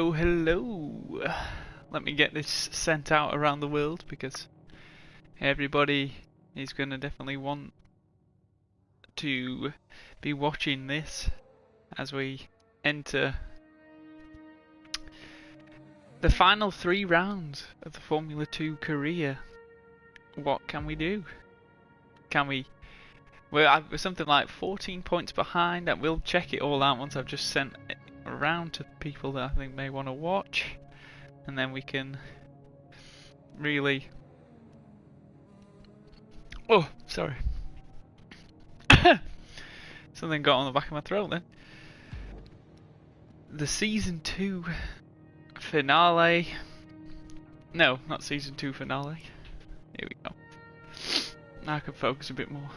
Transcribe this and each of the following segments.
Oh, hello. Let me get this sent out around the world because everybody is going to definitely want to be watching this as we enter the final 3 rounds of the Formula 2 career. What can we do? We're something like 14 points behind, and we'll check it all out once I've just sent it around to people that I think may want to watch, and then we can really... Oh, sorry. Something got on the back of my throat then. The Season 2 finale. No, not Season 2 finale. Here we go. Now I can focus a bit more.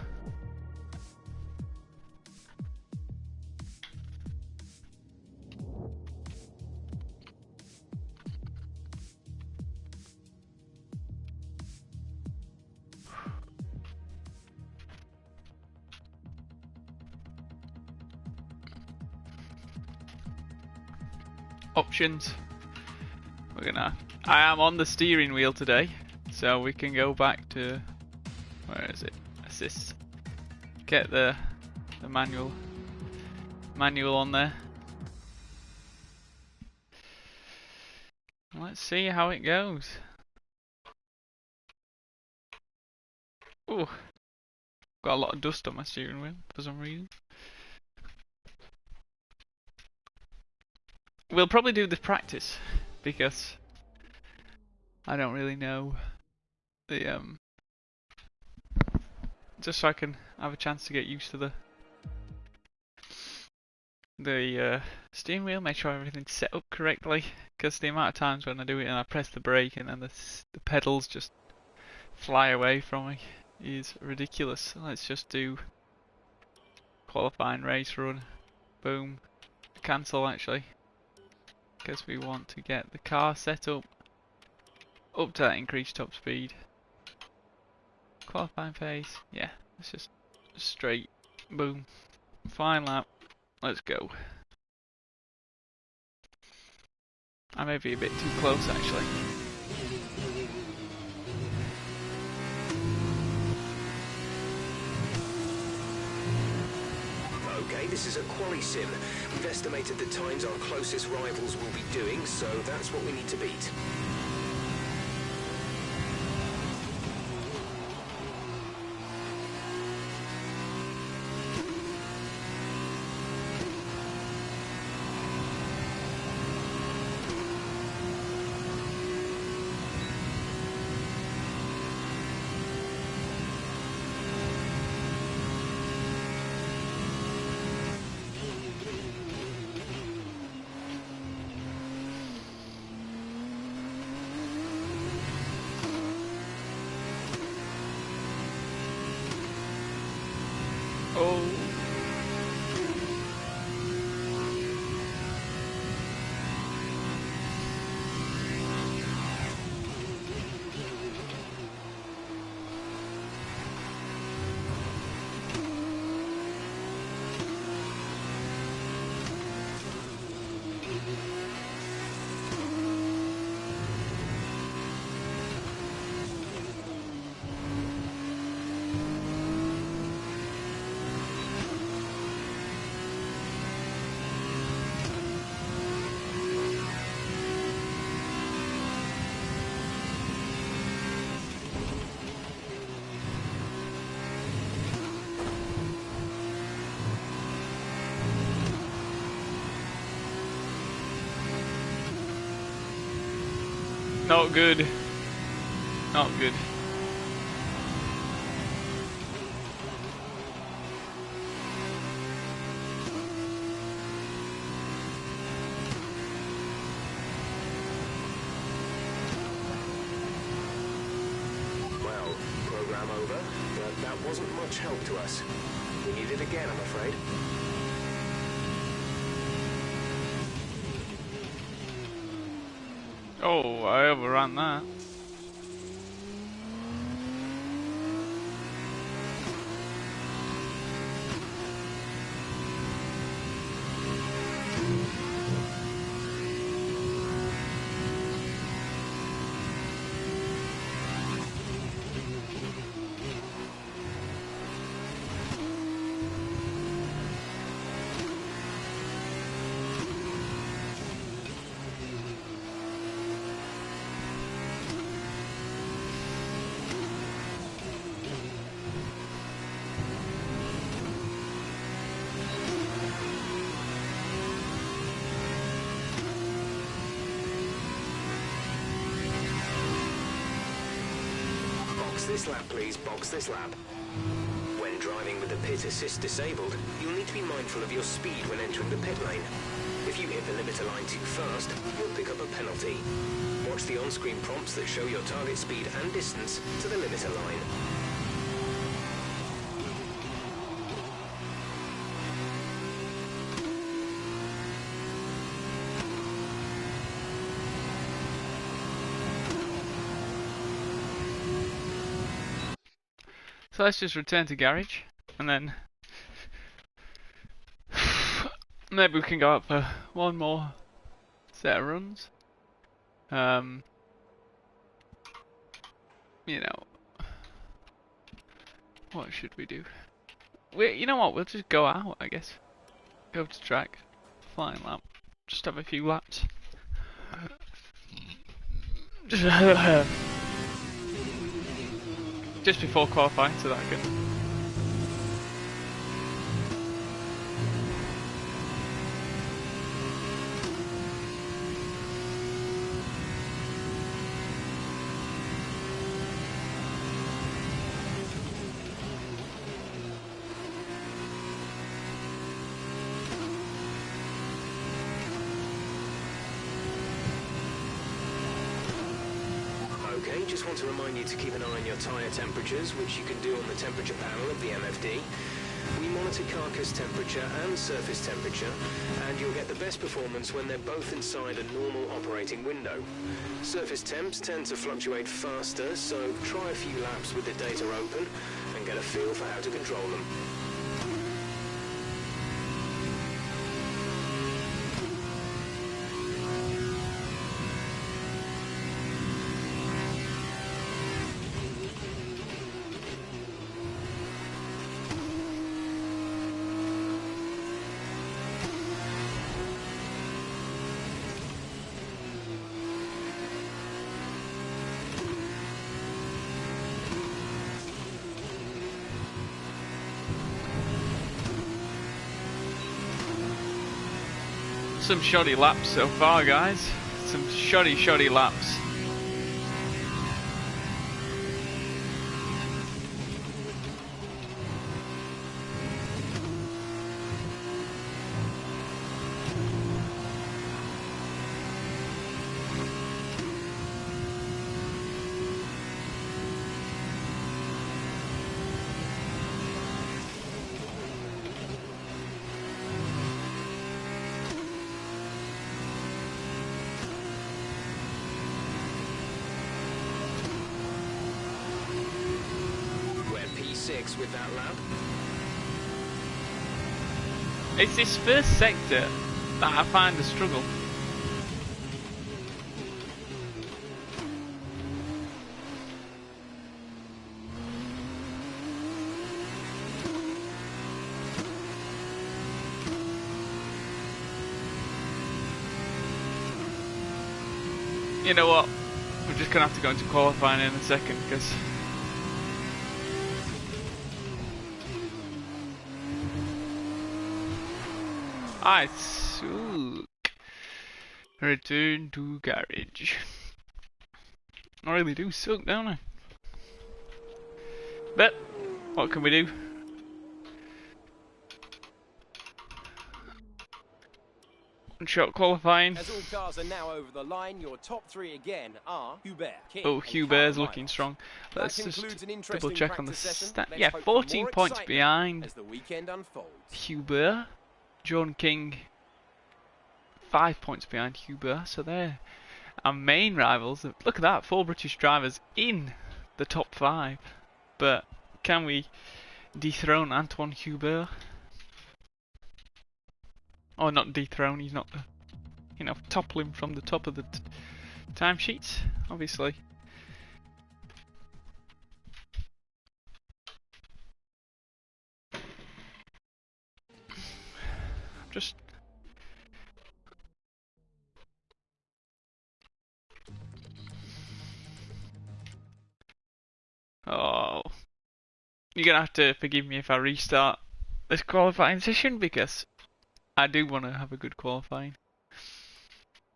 Options. I am on the steering wheel today, so we can go back to, where is it? Assist. Get the manual on there. Let's see how it goes. Ooh, got a lot of dust on my steering wheel for some reason. We'll probably do this practice because I don't really know the just so I can have a chance to get used to the steering wheel, make sure everything's set up correctly, because the amount of times when I do it and I press the brake and then the pedals just fly away from me is ridiculous. Let's just do qualifying race run. Boom. Cancel actually, because we want to get the car set up to that increased top speed. Qualifying phase, yeah, it's just straight, boom, fine lap, let's go. I may be a bit too close actually. Okay, this is a quali sim. We've estimated the times our closest rivals will be doing, so that's what we need to beat. Not good. Not good. Well, program over, but that wasn't much help to us. We need it again, I'm afraid. Oh, I overran that. Box this lap, please. Box this lap. When driving with the pit assist disabled, you'll need to be mindful of your speed when entering the pit lane. If you hit the limiter line too fast, you'll pick up a penalty. Watch the on-screen prompts that show your target speed and distance to the limiter line. So let's just return to garage, and then maybe we can go up for one more set of runs. You know, what should we do? You know what? We'll just go out, I guess. Go to track, flying lap, just have a few laps. Just before qualifying, so that I can. Okay, just want to remind you to keep an eye on your tyre temperatures, which you can do on the temperature panel of the MFD. We monitor carcass temperature and surface temperature, and you'll get the best performance when they're both inside a normal operating window. Surface temps tend to fluctuate faster, so try a few laps with the data open and get a feel for how to control them. Some shoddy laps so far, guys. Some shoddy laps. With that lap. It's this first sector that I find a struggle. You know what? We're just gonna have to go into qualifying in a second because I suck. Return to garage. I really do suck, don't I? But what can we do? One shot qualifying. As all cars are now over the line, your top three again are Hubert, King, oh, Hubert's looking strong. Let's just double check on the stat. Yeah, 14 points behind as the weekend unfolds. Hubert. John King 5 points behind Hubert, so they're our main rivals. Look at that, 4 British drivers in the top 5. But can we dethrone Antoine Hubert? Or not dethrone, he's not the, you know, topple him from the top of the timesheets, obviously. Just oh, you're gonna have to forgive me if I restart this qualifying session because I do want to have a good qualifying.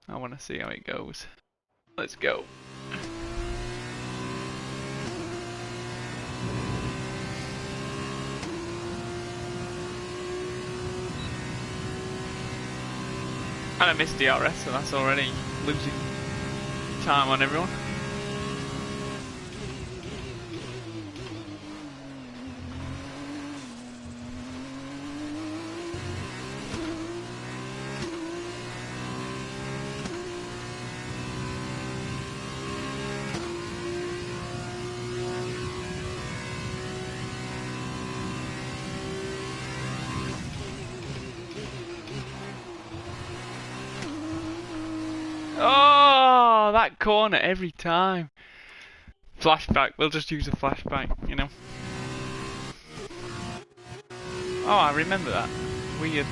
I want to see how it goes. Let's go. And I missed DRS, so that's already losing time on everyone. Oh, that corner every time. Flashback, we'll just use a flashback, you know. Oh, I remember that. Weird.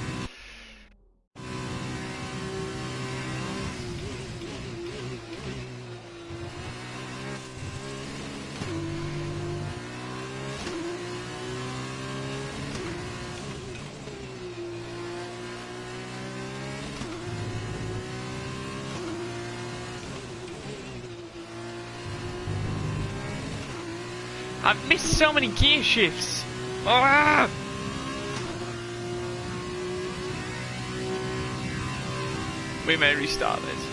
I've missed so many gear shifts. Ah! We may restart this.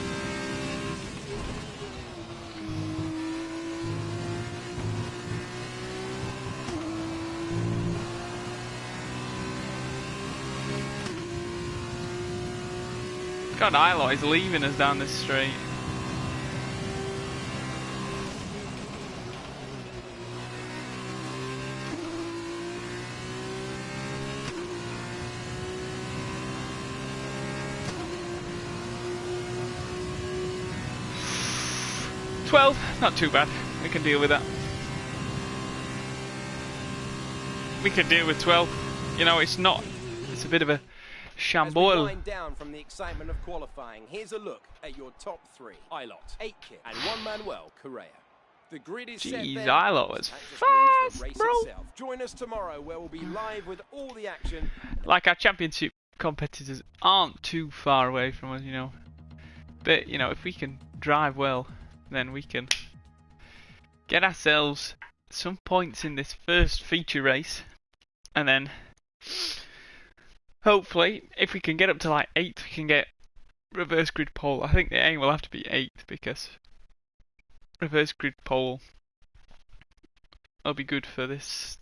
God, Iloy's leaving us down this straight. Not too bad. We can deal with that. We can deal with 12. You know, it's not. It's a bit of a shamble. As we wind down from the excitement of qualifying, here's a look at your top 3. Ilott, Aitken, and Juan Manuel Correa. The grid is set Jeez, there. Ilott was That just means the fast, race bro. itself. Join us tomorrow where we'll be live with all the action. Like, our championship competitors aren't too far away from us, you know. But, you know, if we can drive well, then we can get ourselves some points in this first feature race, and then hopefully if we can get up to like 8th, we can get reverse grid pole. I think the aim will have to be 8th because reverse grid pole will be good for this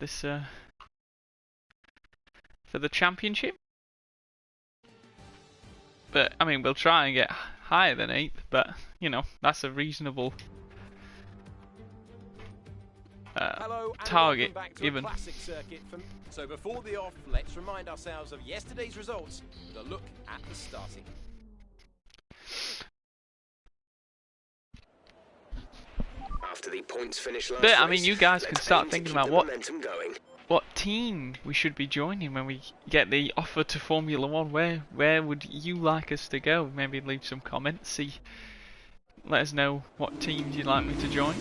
for the championship. But I mean, we'll try and get higher than 8th, but you know, that's a reasonable Hello, and target welcome back to given. a classic circuit so before the off, let's remind ourselves of yesterday's results with a look at the starting. After the points finish last But I race, mean, you guys can let's start aim to thinking keep about the what momentum going. team we should be joining when we get the offer to Formula One. Where would you like us to go? Maybe leave some comments. Let us know what teams you'd like me to join.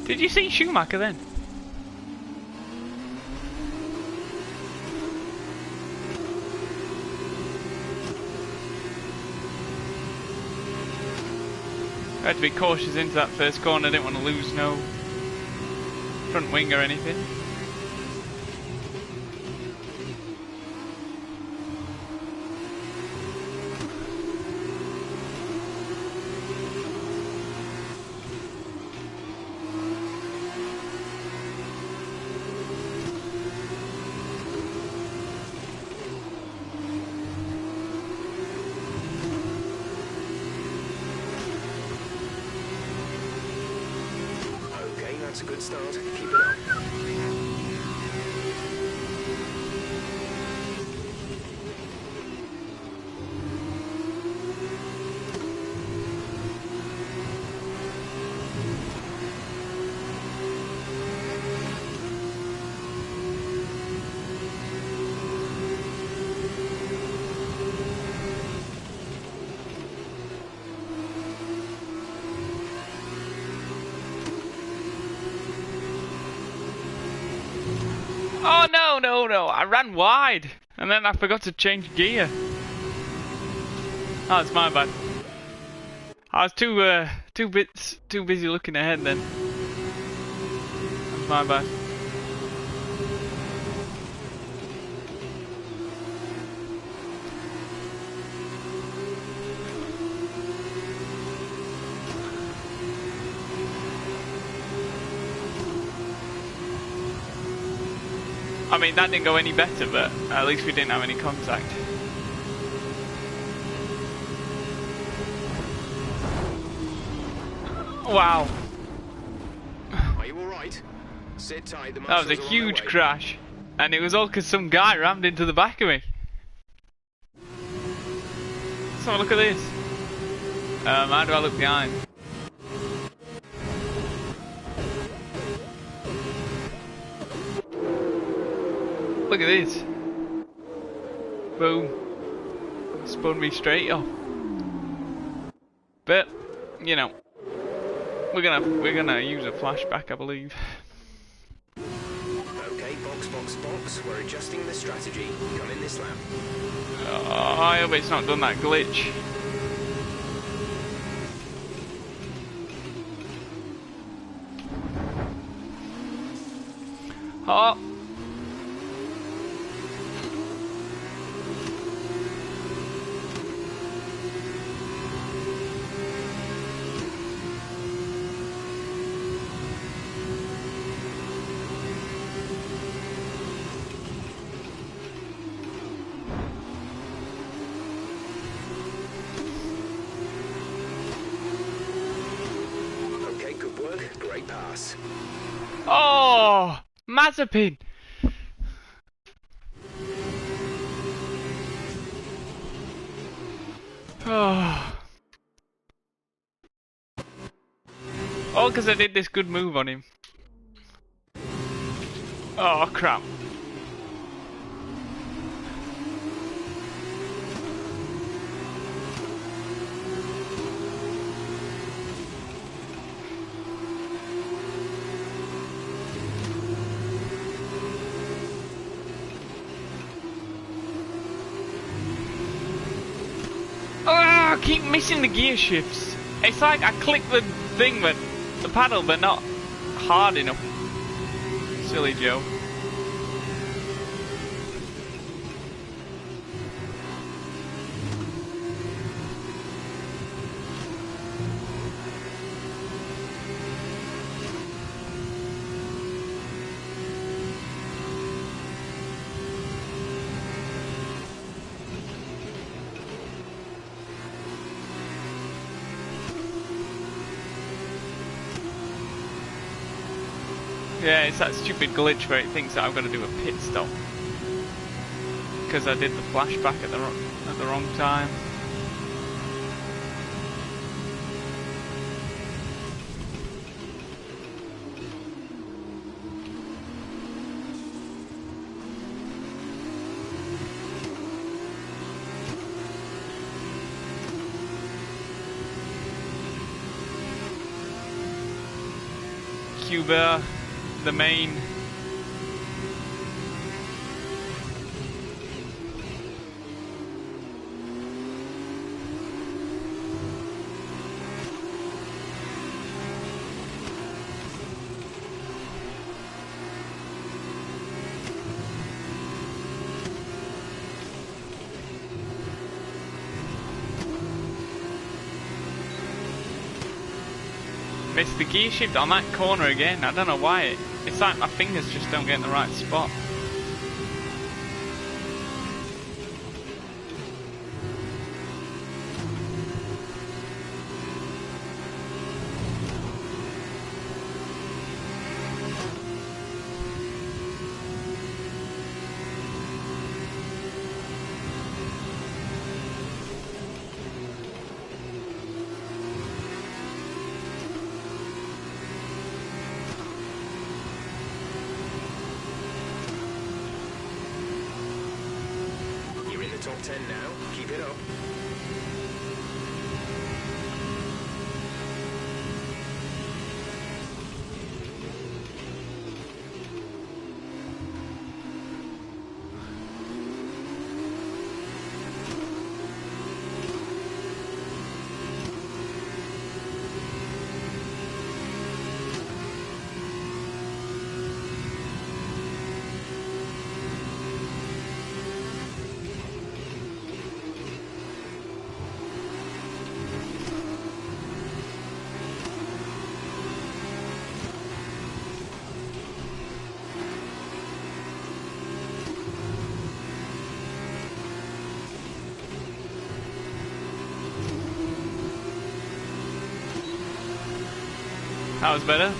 Did you see Schumacher then? I had to be cautious into that first corner. I didn't want to lose no front wing or anything. Okay, that's a good start. Keep it up. Oh no, I ran wide and then I forgot to change gear. Oh, it's my bad. I was too busy looking ahead then. That's my bad. I mean, that didn't go any better, but at least we didn't have any contact. Wow. Are you alright? Sit tight, the That was a marshals are on their huge way. crash. And it was all because some guy rammed into the back of me. Let's have a look at this. How do I look behind? Look at this. Boom. Spun me straight off. But, you know, we're gonna use a flashback, I believe. Okay, box. We're adjusting the strategy. Come in this lap. Oh, I hope it's not done that glitch. Oh. Okay, good work. Great pass. Oh, Mazepin. Oh. All because I did this good move on him. Oh, crap. Oh, I keep missing the gear shifts. It's like I click the thing, but the paddle, but not hard enough. Silly Joe. Yeah, it's that stupid glitch where it thinks that I've got to do a pit stop because I did the flashback at the wrong time. Cuba, the main. Missed the gear shift on that corner again. I don't know why. It's like my fingers just don't get in the right spot. Top 10 now. Keep it up. That was better.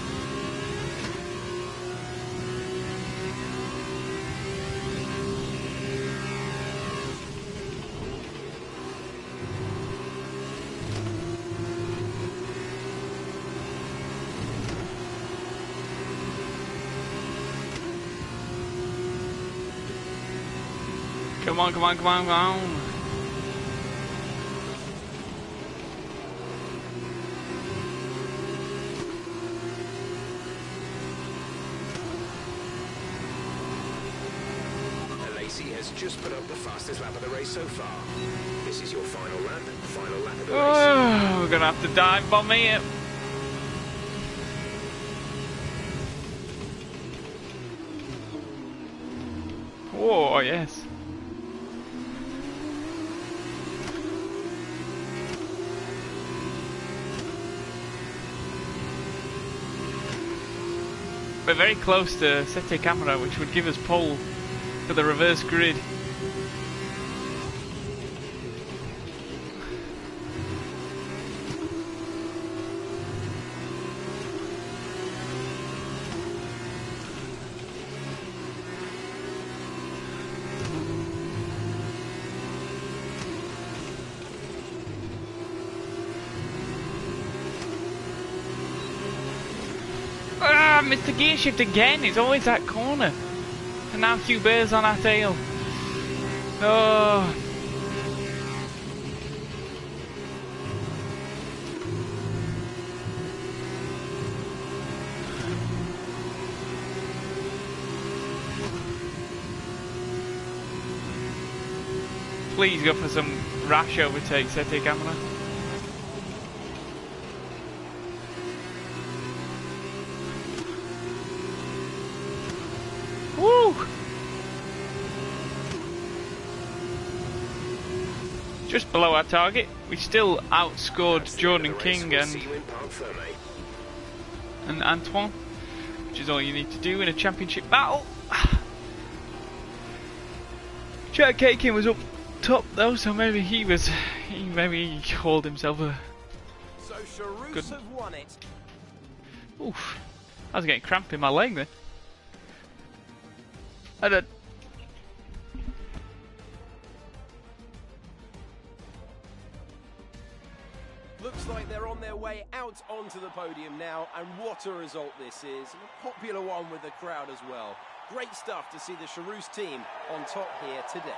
Come on, come on, come on, come on. Lacey has just put up the fastest lap of the race so far. This is your final lap of the race. Oh, we're gonna have to dive bomb here. Oh, yes. We're very close to Sette Camera, which would give us pole for the reverse grid. Ah, missed the gear shift again. It's always that corner. And now Hubert's on our tail. Oh. Please go for some rash overtake, Sette Camera. Woo! Just below our target. We still outscored Jordan King and Antoine, which is all you need to do in a championship battle. Jack Aitken was up top though, so maybe he called himself a good. Have won it. Oof! I was getting cramp in my leg then. I did. Looks like they're on their way out onto the podium now, and what a result this is. And a popular one with the crowd as well. Great stuff to see the Charouz team on top here today.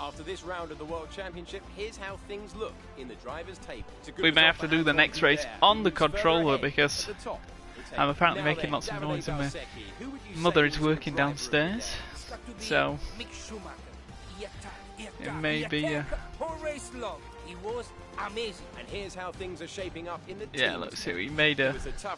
After this round of the World Championship, here's how things look in the driver's table. We may have to do the next race on the controller because I'm apparently making lots of noise and my mother is working downstairs. So it may be It was amazing. And here's how things are shaping up in the yeah, let's see, we made a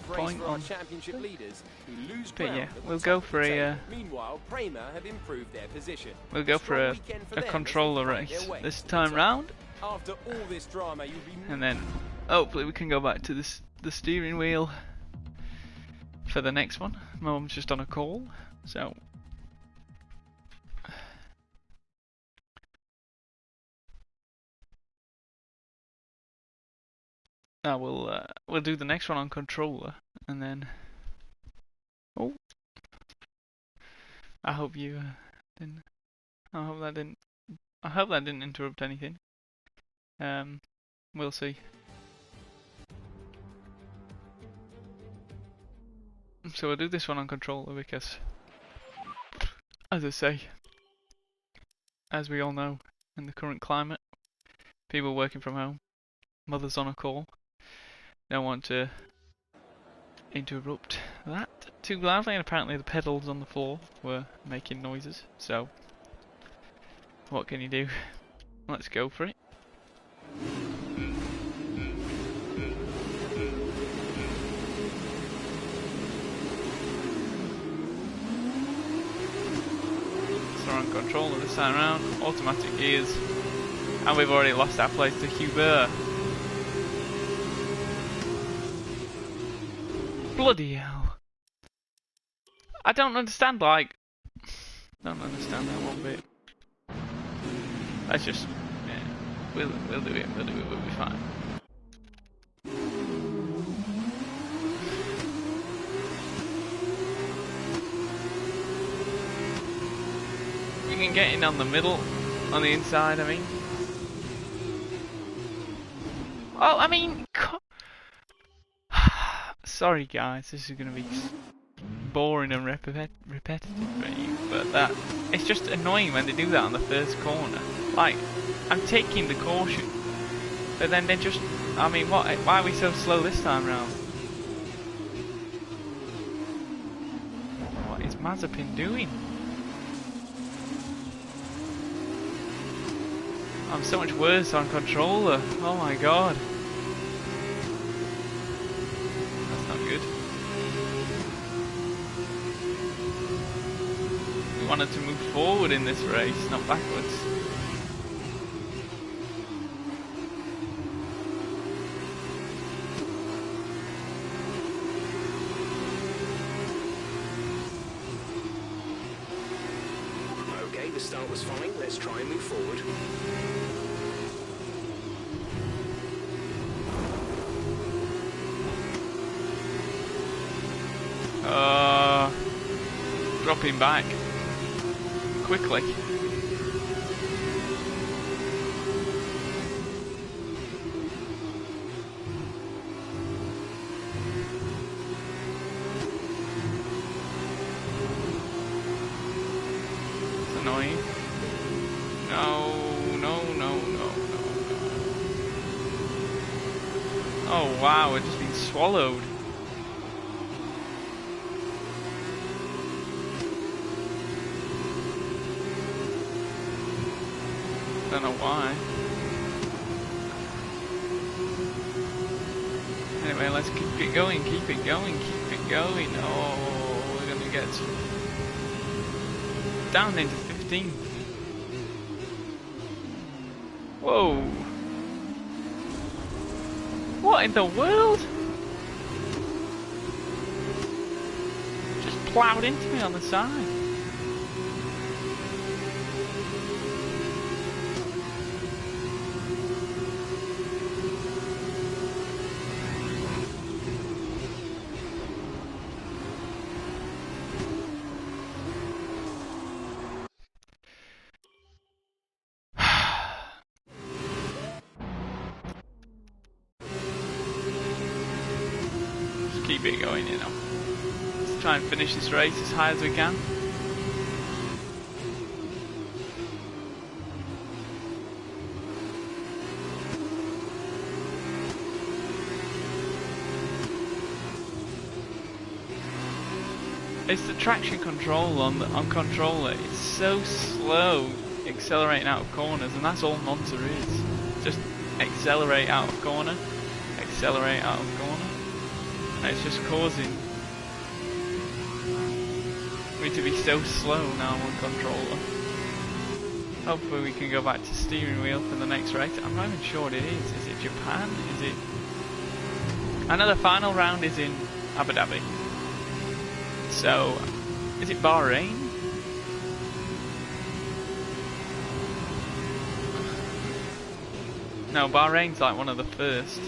point on championship leaders who lose but yeah, ground at the we'll top go of the for table. a Meanwhile, Prema have improved their position. we'll go for a Strong weekend for them as they controller find their race way this to the time top. round, After all this drama, you'll be and then hopefully we can go back to the steering wheel for the next one. Mum's just on a call, so now we'll do the next one on controller, and then oh, I hope you didn't. I hope that didn't interrupt anything. We'll see. So we'll do this one on controller because, as I say, as we all know, in the current climate, people working from home, mothers on a call, don't want to interrupt that too loudly, and apparently the pedals on the floor were making noises, so what can you do? Let's go for it. So we're on controller this time around, automatic gears. And we've already lost our place to Hubert. Bloody hell. I don't understand, like... Don't understand that one bit. Let's just... Yeah, we'll do it, we'll be fine. We can get in on the middle, on the inside, I mean. Oh, I mean... Sorry guys, this is going to be boring and repetitive for you, but it's just annoying when they do that on the first corner. Like, I'm taking the caution, but then they just... I mean, why are we so slow this time round? What is Mazepin doing? I'm so much worse on controller. Oh my god. That's not good. We wanted to move forward in this race, not backwards. Okay, the start was fine. Let's try and move forward. Dropping back quickly. It's annoying. No. Oh wow, we're just being swallowed. Don't know why. Anyway, let's keep it going, keep it going. Oh, we're gonna get down into 15. Whoa. What in the world? Just ploughed into me on the side. Keep it going, you know. Let's try and finish this race as high as we can. It's the traction control on controller. It's so slow accelerating out of corners, and that's all Monza is. Just accelerate out of corner, accelerate out of corner. It's just causing me to be so slow now on controller. Hopefully we can go back to steering wheel for the next race. I'm not even sure what it is. Is it Japan? Is it... I know the final round is in Abu Dhabi. So, is it Bahrain? No, Bahrain's like one of the first.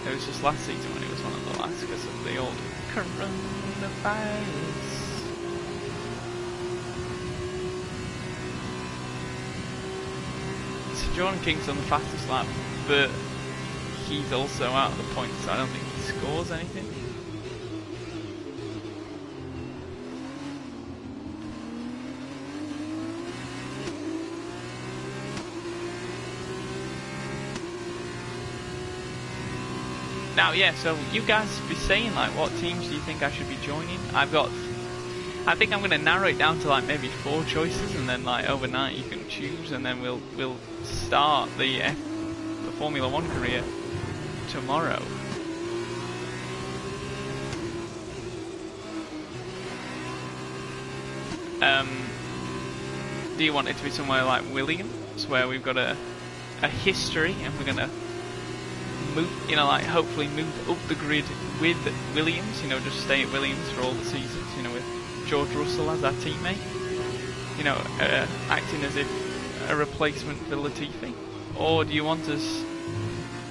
It was just last season when it was one of the last because of the old coronavirus. So Jordan King's on the fastest lap, but he's also out of the points, so I don't think he scores anything. Now, yeah, so you guys be saying, like, what teams do you think I should be joining? I think I'm going to narrow it down to, like, maybe 4 choices, and then, like, overnight you can choose, and then we'll start the Formula 1 career tomorrow. do you want it to be somewhere like Williams, where we've got a history and we're gonna move, you know, like hopefully move up the grid with Williams, you know, just stay at Williams for all the seasons, you know, with George Russell as our teammate, you know, acting as if a replacement for Latifi? Or do you want us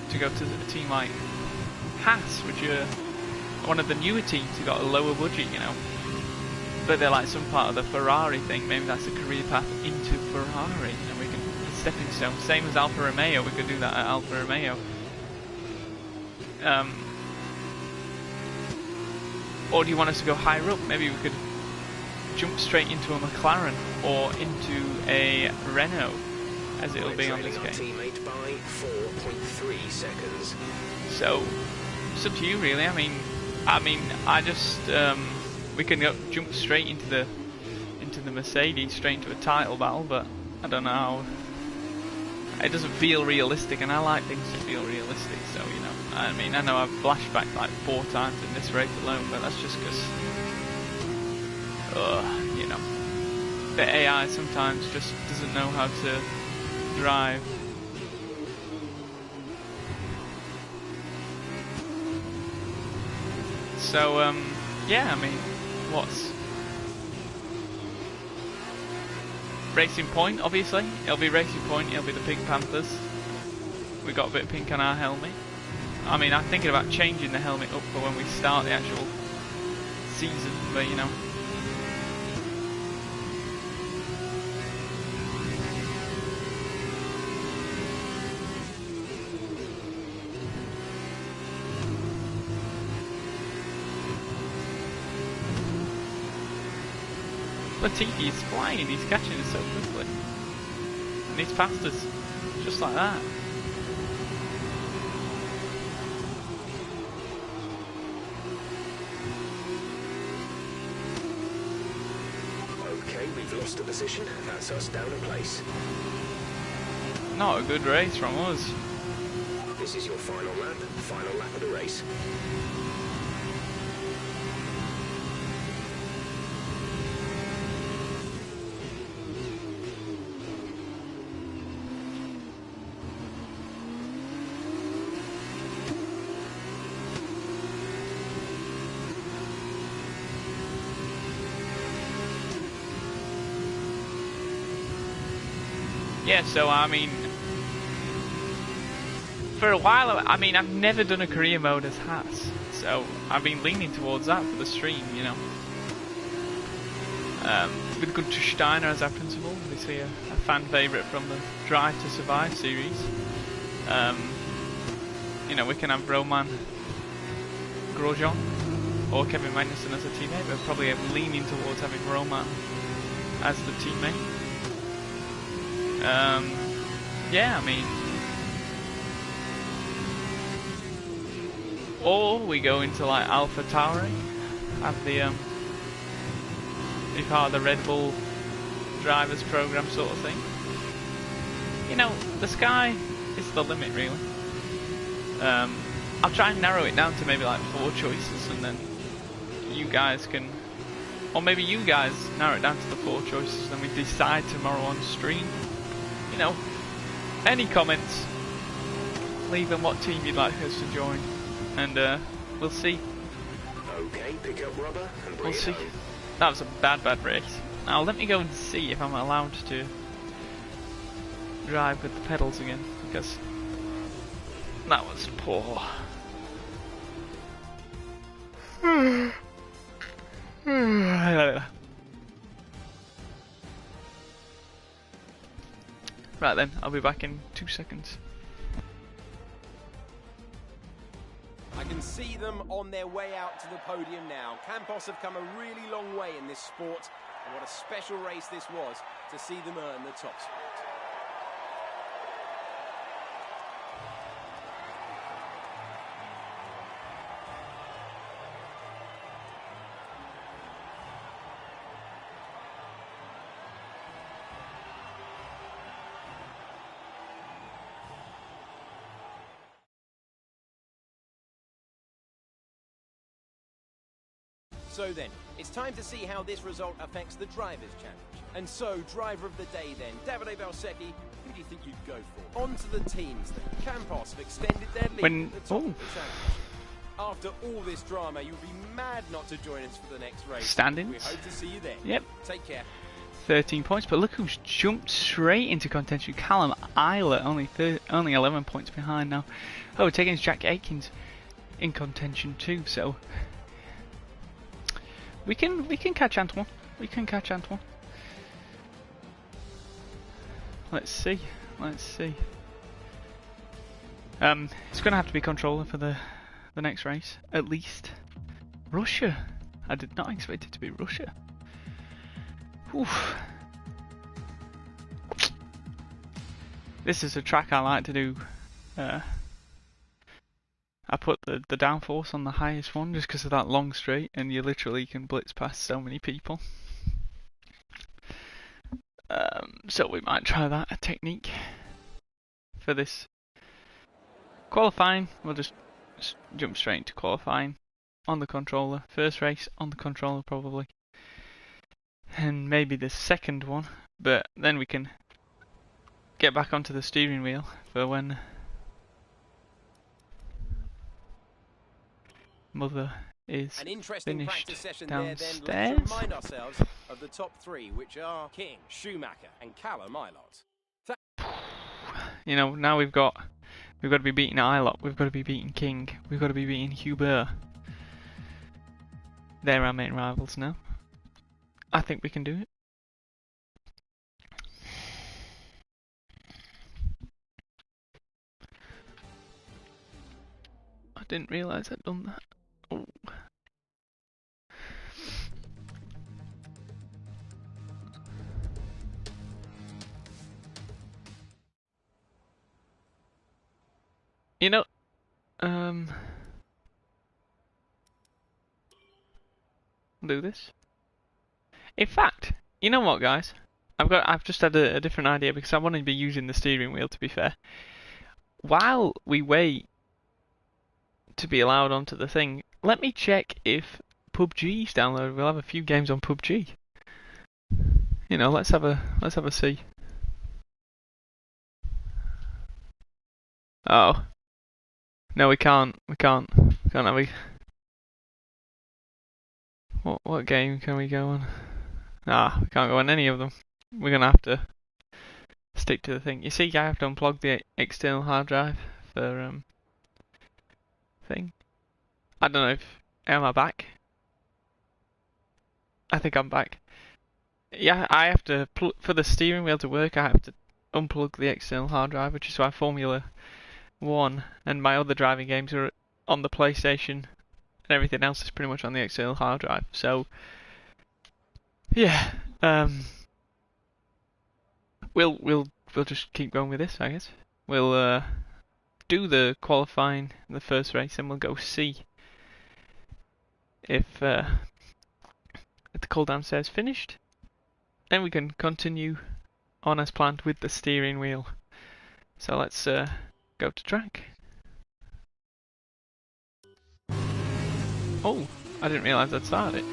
to go to a team like Haas, which are one of the newer teams who got a lower budget, you know, but they're like some part of the Ferrari thing? Maybe that's a career path into Ferrari, you know, we can, a stepping stone, same as Alfa Romeo, we could do that at Alfa Romeo. Or do you want us to go higher up? Maybe we could jump straight into a McLaren or into a Renault, as it'll be on this game. Teammate by 4.3 seconds. So it's up to you, really. I mean, I just we can jump straight into the Mercedes, straight into a title battle, but I don't know how. It doesn't feel realistic, and I like things to feel realistic. So, you know, I mean, I know I've flashed back like 4 times in this race alone, but that's just because, you know, the AI sometimes just doesn't know how to drive. So, yeah, I mean, what's Racing Point? Obviously, it'll be Racing Point. It'll be the Pink Panthers. We got a bit of pink on our helmet. I mean, I'm thinking about changing the helmet up for when we start the actual season, but you know. Latifi is flying, he's catching us so quickly. And he's past us, just like that. Okay, we've lost a position, that's us down a place. Not a good race from us. This is your final lap of the race. Yeah, so I mean, for a while, I mean, I've never done a career mode as Haas, so I've been leaning towards that for the stream, you know. With Gunther Steiner as our principal, obviously a fan favourite from the Drive to Survive series. You know, we can have Romain Grosjean or Kevin Magnussen as a teammate, but probably I'm leaning towards having Romain as the teammate. Yeah, I mean, or we go into like Alpha Tauri, have the be part of the Red Bull drivers program sort of thing. You know, the sky is the limit, really. I'll try and narrow it down to maybe like 4 choices, and then you guys can, or maybe you guys narrow it down to the 4 choices, and then we decide tomorrow on stream. You know, any comments, leave them what team you'd like us to join, and we'll see. Okay, pick up rubber and bring We'll see. it home. That was a bad race. Now let me go and see if I'm allowed to drive with the pedals again, because that was poor. Right then, I'll be back in 2 seconds. I can see them on their way out to the podium now. Campos have come a really long way in this sport, and what a special race this was to see them earn the top spot. So then, it's time to see how this result affects the Drivers' Challenge. And so, driver of the day then, Davide Valsecchi, who do you think you'd go for? On to the teams then. Campos have extended their lead at the top of the championship. After all this drama, you'll be mad not to join us for the next race. Standings. We hope to see you there. Yep. Take care. 13 points, but look who's jumped straight into contention. Callum Islet, only 11 points behind now. Oh, we're taking Jack Aikens in contention too, so we can catch Antoine. We can catch Antoine. Let's see. It's going to have to be controller for the next race, at least. Russia. I did not expect it to be Russia. Oof. This is a track I like to do. I put the downforce on the highest one just because of that long straight, and you literally can blitz past so many people. So we might try that technique for this qualifying. We'll just jump straight into qualifying on the controller. First race on the controller probably, and maybe the second one, but then we can get back onto the steering wheel for when Mother is An interesting finished practice session downstairs. there then. Let's remind ourselves of the top three, which are King, Schumacher and Callum Ilott. You know, now we've got to be beating Ilott, we've got to be beating King, we've got to be beating Hubert. They're our main rivals now. I think we can do it. I didn't realise I'd done that. Oh. You know, do this. In fact, you know what, guys? I've just had a different idea because I wanted to be using the steering wheel. To be fair, while we wait to be allowed onto the thing, let me check if PUBG's downloaded. We'll have a few games on PUBG. You know, let's have a see. Oh. No, we can't. We can't have a... What game can we go on? Ah, we can't go on any of them. We're gonna have to stick to the thing. You see, I have to unplug the external hard drive for thing. I don't know if... Am I back? I think I'm back. Yeah, I have to... For the steering wheel to work, I have to unplug the external hard drive, which is why Formula 1 and my other driving games are on the PlayStation, and everything else is pretty much on the external hard drive. So, yeah, we'll just keep going with this, I guess. We'll do the qualifying in the first race, and we'll go see if the cool downstairs finished. Then we can continue on as planned with the steering wheel. So let's go to track. Oh, I didn't realise I'd started it.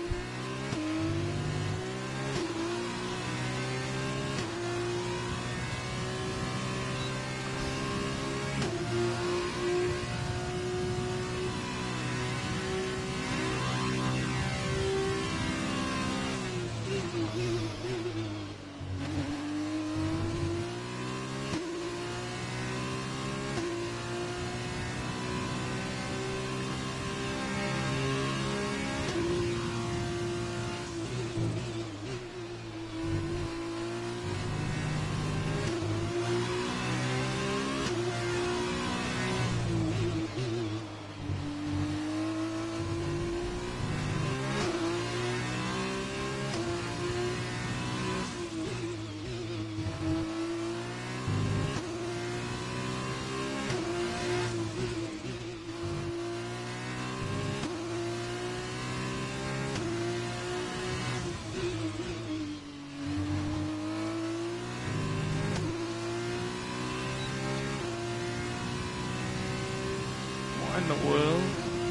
In the world,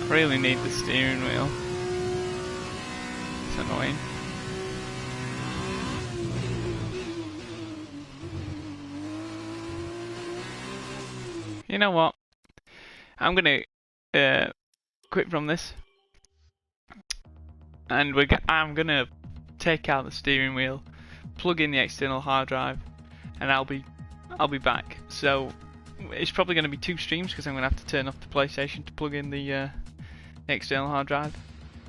I really need the steering wheel. It's annoying. You know what? I'm gonna quit from this, and I'm gonna take out the steering wheel, plug in the external hard drive, and I'll be back. So it's probably going to be 2 streams because I'm going to have to turn off the PlayStation to plug in the external hard drive.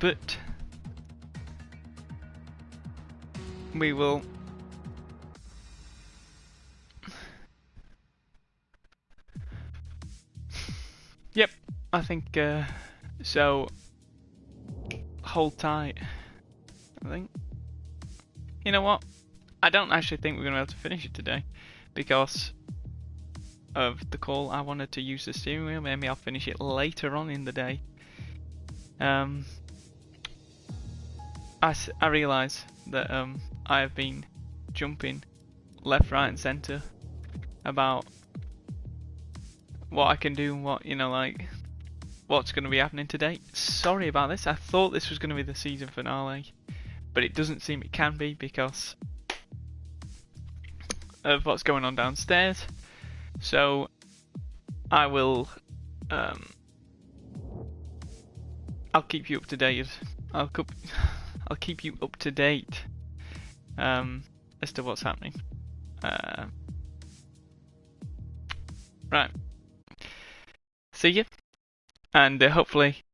But we will. Yep, I think so. Hold tight. I think. You know what? I don't actually think we're going to be able to finish it today because of the call. I wanted to use the steering wheel. Maybe I'll finish it later on in the day. I realise that I have been jumping left, right, and centre about what I can do and what, you know, like what's going to be happening today. Sorry about this. I thought this was going to be the season finale, but it doesn't seem it can be because of what's going on downstairs. So I will I'll keep you up to date. I'll keep you up to date as to what's happening. Right. See you, and hopefully